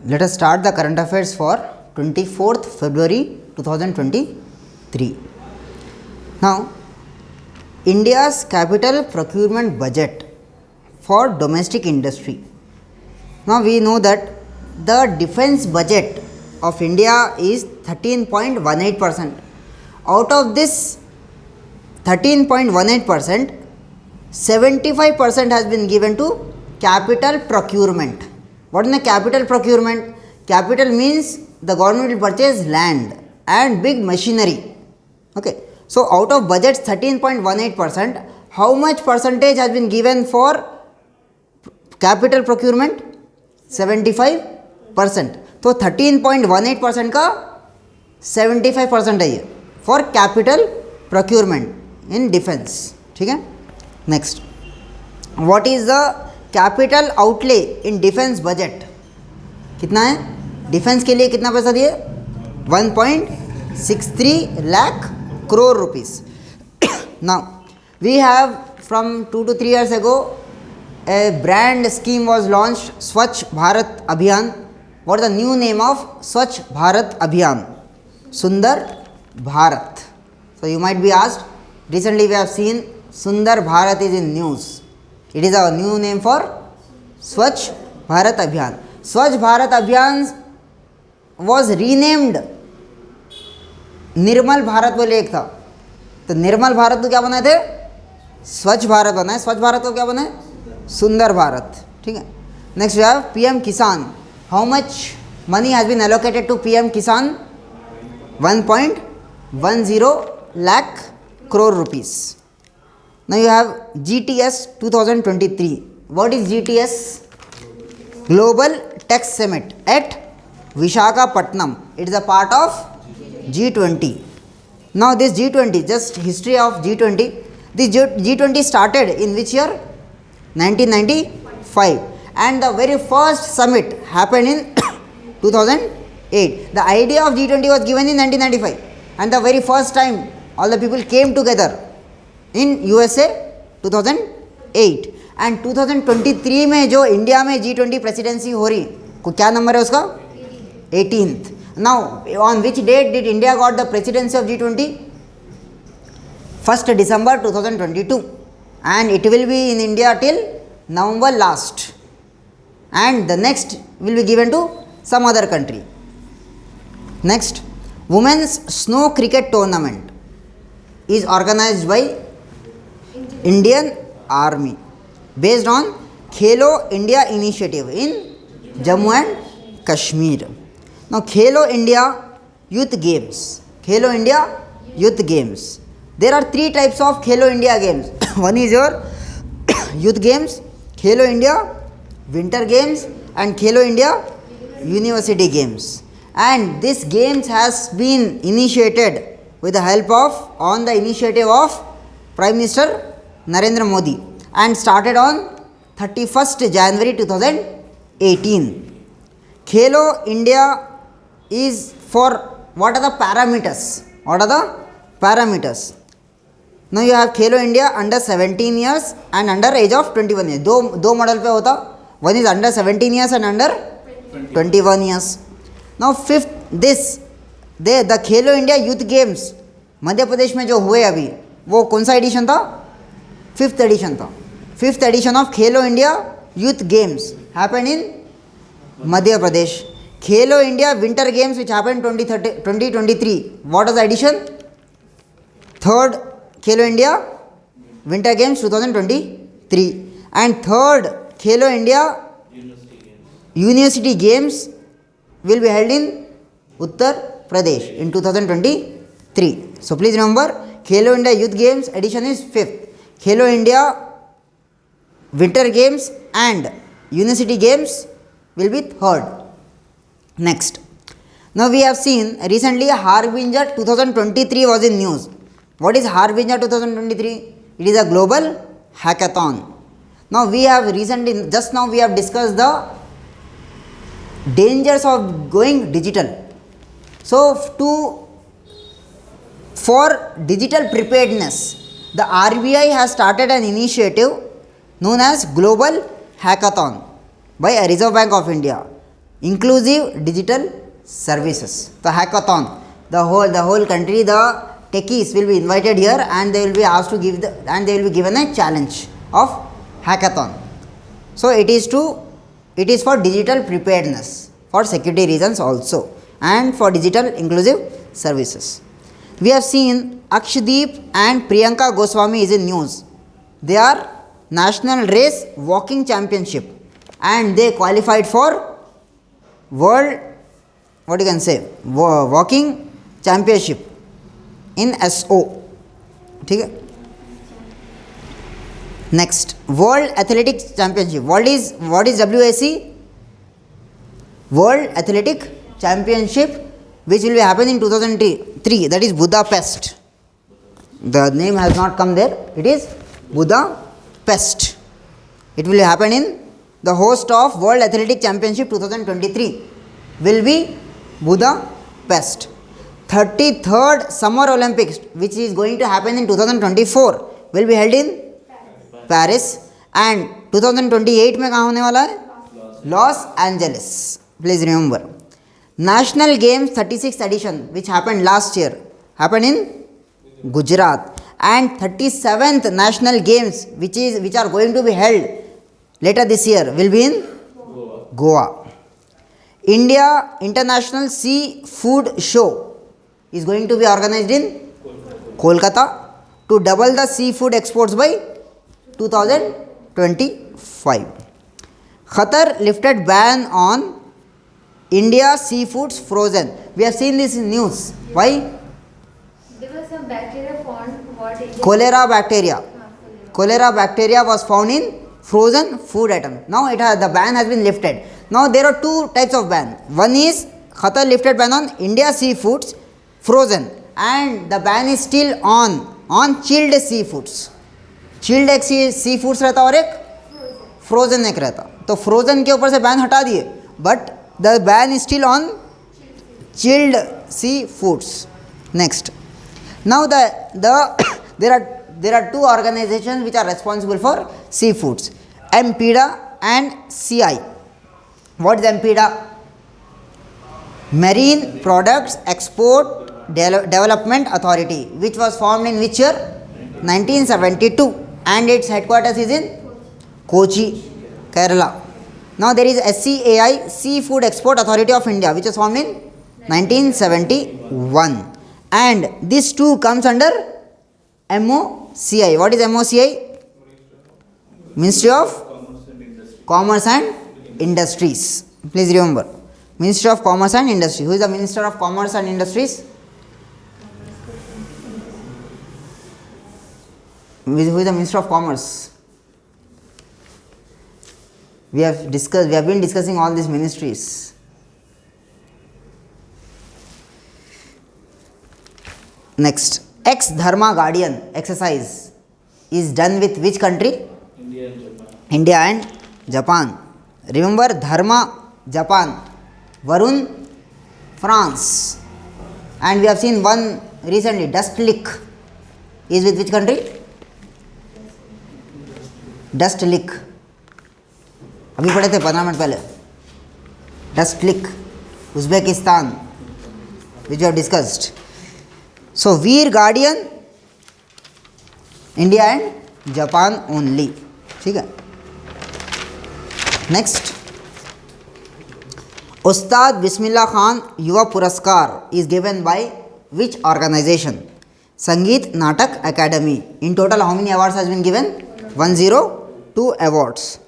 Let us start the current affairs for 24th February 2023. Now, India's capital procurement budget for domestic industry. Now, we know that the defense budget of India is 13.18%. Out of this 13.18%, 75% has been given to capital procurement. What is the capital procurement? Capital means the government will purchase land and big machinery. Okay. So, out of budget 13.18%, how much percentage has been given for capital procurement? 75%. So, 13.18% का 75% है ये for capital procurement in defense. ठीक है. Next, what is the capital outlay in defence budget? कितना है defence के लिए? कितना पैसा दिए? 1.63 lakh crore rupees. Now we have from 2 to 3 years ago a brand scheme was launched, स्वच्छ भारत अभियान. what is the new name of स्वच्छ भारत अभियान? सुंदर Bharat. So you might be asked, recently we have seen Sundar Bharat is in news. It is our new name for Swachh Bharat Abhiyan. Swachh Bharat Abhiyan was renamed निर्मल भारत बोले एक था, तो निर्मल भारत को क्या बनाए थे? स्वच्छ भारत बनाए. स्वच्छ भारत को क्या बनाए? सुंदर भारत. ठीक है. Next we have PM Kisan. How much money has been allocated to PM Kisan? 1.10 lakh crore rupees. Now you have GTS 2023. What is GTS? Global Tech Summit at Visakhapatnam. It is a part of G20. Now this G20, just history of G20. This G20 started in which year? 1995. And the very first summit happened in 2008. The idea of G20 was given in 1995. And the very first time all the people came together in USA 2008. And 2023 में जो India में G20 presidency हो रही, को क्या number है उसका? 18th. Now on which date did India got the presidency of G20? 1st December 2022 and it will be in India till November last, and the next will be given to some other country. Next, women's snow cricket tournament is organized by Indian Army based on Khelo India initiative in Jammu and Kashmir. Now Khelo India Youth Games. Khelo India Youth Games. There are 3 types of Khelo India games. One is your Youth Games, Khelo India Winter Games and Khelo India University Games. And this games has been initiated with the help of, on the initiative of Prime Minister Narendra Modi, and started on 31st January 2018. Khelo India is for, what are the parameters? What are the parameters? Now you have Khelo India under 17 years and under age of 21 years. दो model पे होता, one is under 17 years and under 21 years. Now fifth, this the Khelo India Youth Games Madhya Pradesh में जो हुए अभी, वो कौन सा एडिशन था? 5th एडिशन था. 5th edition of Khelo India Youth Games happened in Madhya Pradesh. Khelo India Winter Games which happened 2023. What was the edition? 3rd Khelo India Winter Games 2023. And 3rd Khelo India University Games will be held in Uttar Pradesh in 2023. So please remember, Khelo India Youth Games edition is 5th. Khelo India Winter Games and University Games will be 3rd. Next, now we have seen recently Harbinger 2023 was in news. What is Harbinger 2023? It is a global hackathon. Now we have recently, just now we have discussed the dangers of going digital. So for digital preparedness, the RBI has started an initiative known as Global Hackathon by Reserve Bank of India. inclusive digital services. The hackathon, the whole country, the techies will be invited here, and they will be asked to give and they will be given a challenge of hackathon. So it is for digital preparedness, for security reasons also, and for digital inclusive services. We have seen Akshdeep and Priyanka Goswami is in news. They are national race walking championship, and they qualified for world, what you can say, walking championship in SO. Okay. Next, World Athletics Championship. What is WAC? World Athletic Championship, which will be happening in 2003. That is Budapest. The name has not come there. It is Budapest. It will happen in the host of World Athletic Championship 2023 will be Budapest. 33rd Summer Olympics, which is going to happen in 2024, will be held in Paris, and 2028 में कहाँ होने वाला है? Los Angeles. Please remember. National Games 36th edition, which happened last year, happened in Gujarat, and 37th National Games, which are going to be held later this year, will be in Goa. India International Seafood Show is going to be organized in Kolkata to double the seafood exports by 2025. Qatar lifted ban on India seafoods frozen. We have seen this in news. Why? There was some bacteria found. What is it? Cholera bacteria. Cholera bacteria was found in frozen food items. Now the ban has been lifted. Now there are two types of ban. One is Qatar lifted ban on India seafoods frozen, and the ban is still on chilled seafoods. Chilled एक sea foods रहता और एक frozen एक रहता, तो frozen के ऊपर से बैन हटा दिए, but the ban is still on chilled sea foods. Next, now there are two organisation which are responsible for sea foods, MPEDA and CI. What is MPEDA? Marine Products Export Development Authority, which was formed in which year? 1972, and its headquarters is in Kochi, Kerala. Now there is SCAI, Seafood Export Authority of India, which was formed in 1971, and this too comes under MOCI. What is MOCI? Ministry of Commerce and Industries. Please remember, Ministry of Commerce and Industry. Who is the Minister of Commerce and Industries? Who is the Minister of Commerce? We have been discussing all these ministries. Next, ex Dharma Guardian exercise is done with which country? India and Japan. Remember, Dharma, Japan, Varun, France, and we have seen one recently, Dust Lick, is with which country? Dust Lick, अभी पढ़े थे 15 minute पहले. Dust Lick, Uzbekistan, which we have discussed. So Veer Guardian, India and Japan only. ठीक है. Next, Ustad Bismillah Khan Yuva Puraskar is given by which organization? Sangeet Natak Academy. In total, how many awards has been given? 102 awards.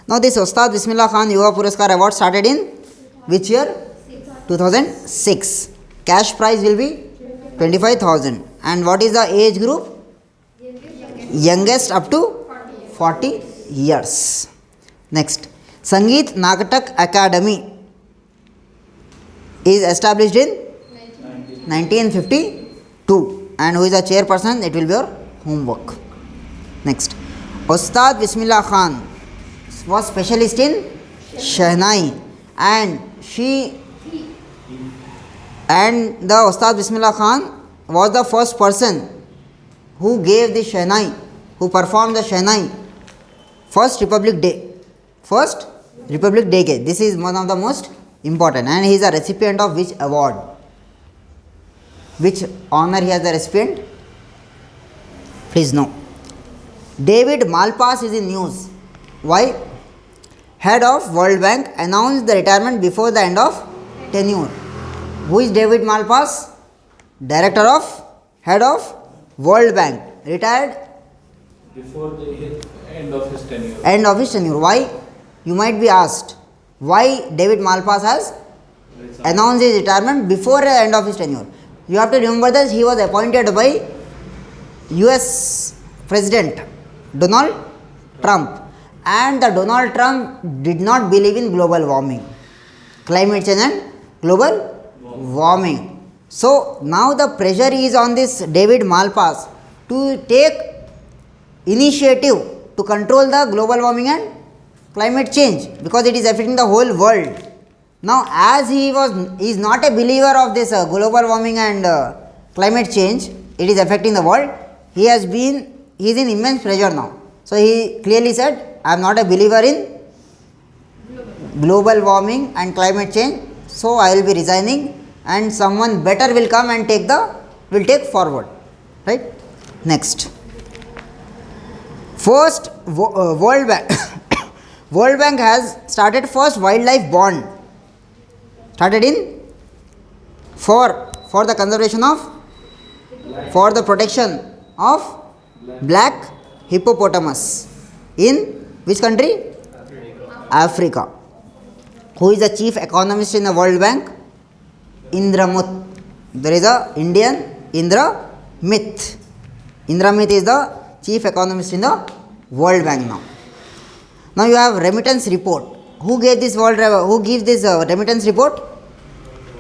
Now this Ustad Bismillah Khan Yuva Puraskar award started in which year? 2006. Cash prize will be 25,000. And what is the age group? Youngest up to 40 years. Next, Sangeet Natak Academy is established in 1952, and who is the chairperson? It will be your homework. Next, Ustad Bismillah Khan was specialist in Shehnai, and the Ustad Bismillah Khan was the first person who gave the Shehnai, who performed the Shehnai first Republic Day. This is one of the most Important. And he is a recipient of which award? Which honor he has the recipient? Please know. David Malpass is in news. Why? Head of World Bank announced the retirement before the end of tenure. Who is David Malpass? Director of, head of World Bank. Retired before the end of his tenure. End of his tenure. Why? You might be asked. Why David Malpass has announced his retirement before the end of his tenure? You have to remember that he was appointed by US President Donald Trump, and the Donald Trump did not believe in global warming, climate change and global warming. So now the pressure is on this David Malpass to take initiative to control the global warming and climate change, because it is affecting the whole world. Now, as he is not a believer of this global warming and climate change, it is affecting the world. He is in immense pressure now. So he clearly said, I am not a believer in global warming and climate change, so I will be resigning, and someone better will come and will take forward. Right? Next. First, World Bank. World Bank has started first wildlife bond. Started in for the conservation of, for the protection of black hippopotamus in which country? Africa. Who is the chief economist in the World Bank? Indra Muth. There is a Indian Indra Mith. Indra Mith is the chief economist in the World Bank now. Now you have remittance report. Who gives this remittance report?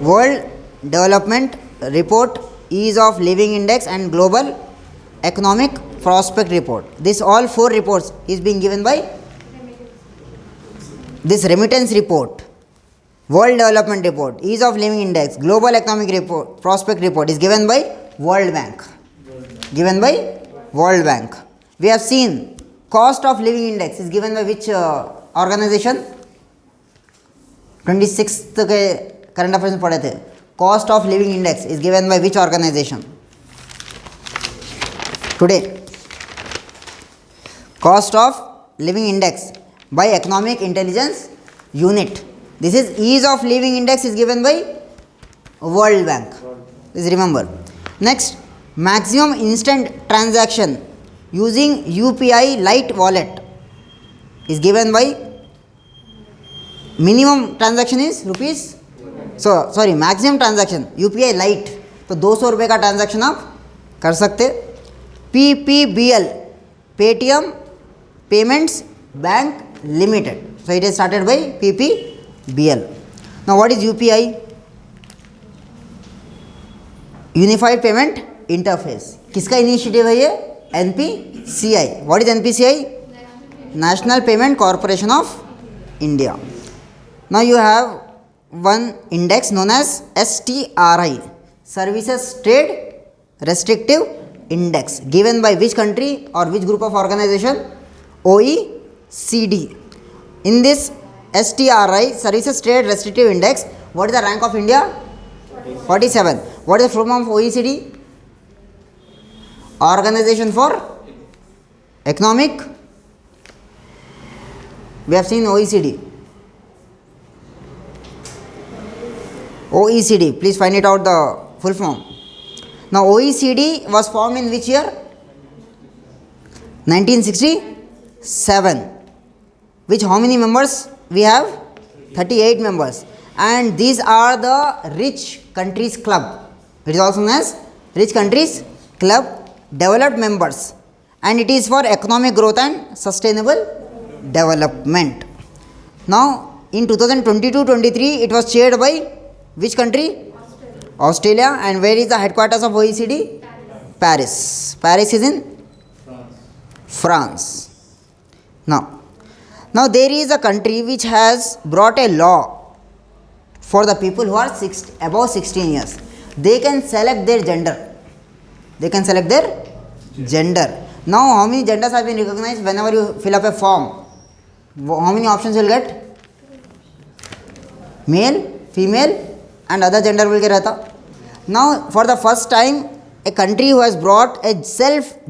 World Development Report, Ease of Living Index and Global Economic Prospect Report. This all four reports is being given by this remittance report. World Development Report, Ease of Living Index, Global Economic Report, Prospect Report is given by World Bank. Given by World Bank. We have seen cost of living index is given by which organization? 26th के current affairs में पढ़े थे. Cost of living index is given by which organization? Today. Cost of living index by Economic Intelligence Unit. This is ease of living index is given by World Bank. Please remember. Next, maximum instant transaction using UPI Lite wallet is given by, minimum transaction is rupees, maximum transaction UPI Lite तो 200 रुपये का transaction आप कर सकते. PPBL Paytm Payments Bank Limited, so it is started by PPBL. Now what is UPI? Unified Payment Interface. किसका initiative है ये? NPCI. What is NPCI? National Payment Corporation of India. Now you have one index known as STRI, Services Trade Restrictive Index, given by which country or which group of organization? OECD. In this STRI, Services Trade Restrictive Index, what is the rank of India? 47. What is the full form of OECD? Organization for Economic. We have seen OECD. OECD. Please find it out the full form. Now OECD was formed in which year? 1967. Which how many members? We have 38 members. And these are the Rich Countries Club. It is also known as Rich Countries Club. Developed members, and it is for economic growth and sustainable development. Now in 2022-23 it was chaired by which country? Australia. And where is the headquarters of OECD? Paris. Paris is in France. Now there is a country which has brought a law for the people who are above 16 years. They can select their gender. They can select their gender. Now how many genders have been recognized whenever you fill up a form? How many options you will get? Male, female and other gender बोल के रहता. Now for the first time a country who has brought a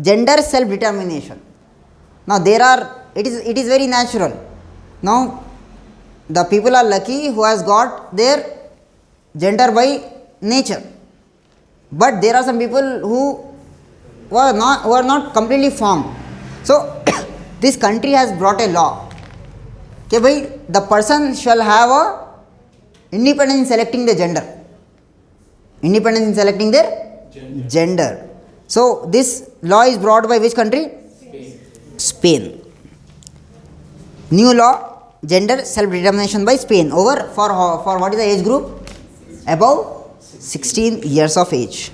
gender self determination. Now it is very natural. Now the people are lucky who has got their gender by nature, but there are some people who are not completely formed. So this country has brought a law कि भाई the person shall have a independence in selecting the gender, independence in selecting their gender. So this law is brought by which country? Spain. New law, gender self determination by Spain, over for what is the age group? Above 16 years of age.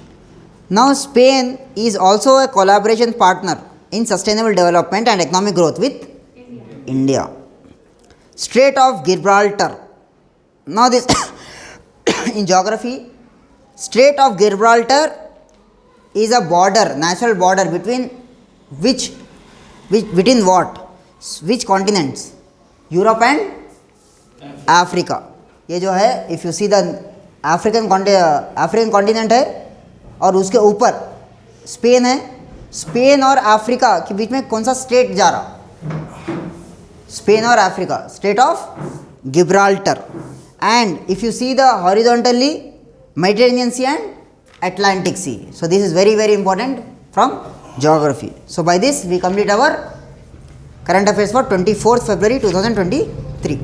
Now Spain is also a collaboration partner in sustainable development and economic growth with India. Strait of Gibraltar. Now this in geography, Strait of Gibraltar is a border, natural border between between what? Which continents? Europe and Africa. ये जो है, if you see the African continent है और उसके ऊपर Spain है. Spain और Africa के बीच में कौन सा स्टेट जा रहा? स्पेन और Africa, state of Gibraltar. And if you see the horizontally Mediterranean Sea and Atlantic Sea. So this is very, very important from geography. So by this we complete our current affairs for 24th February 2023.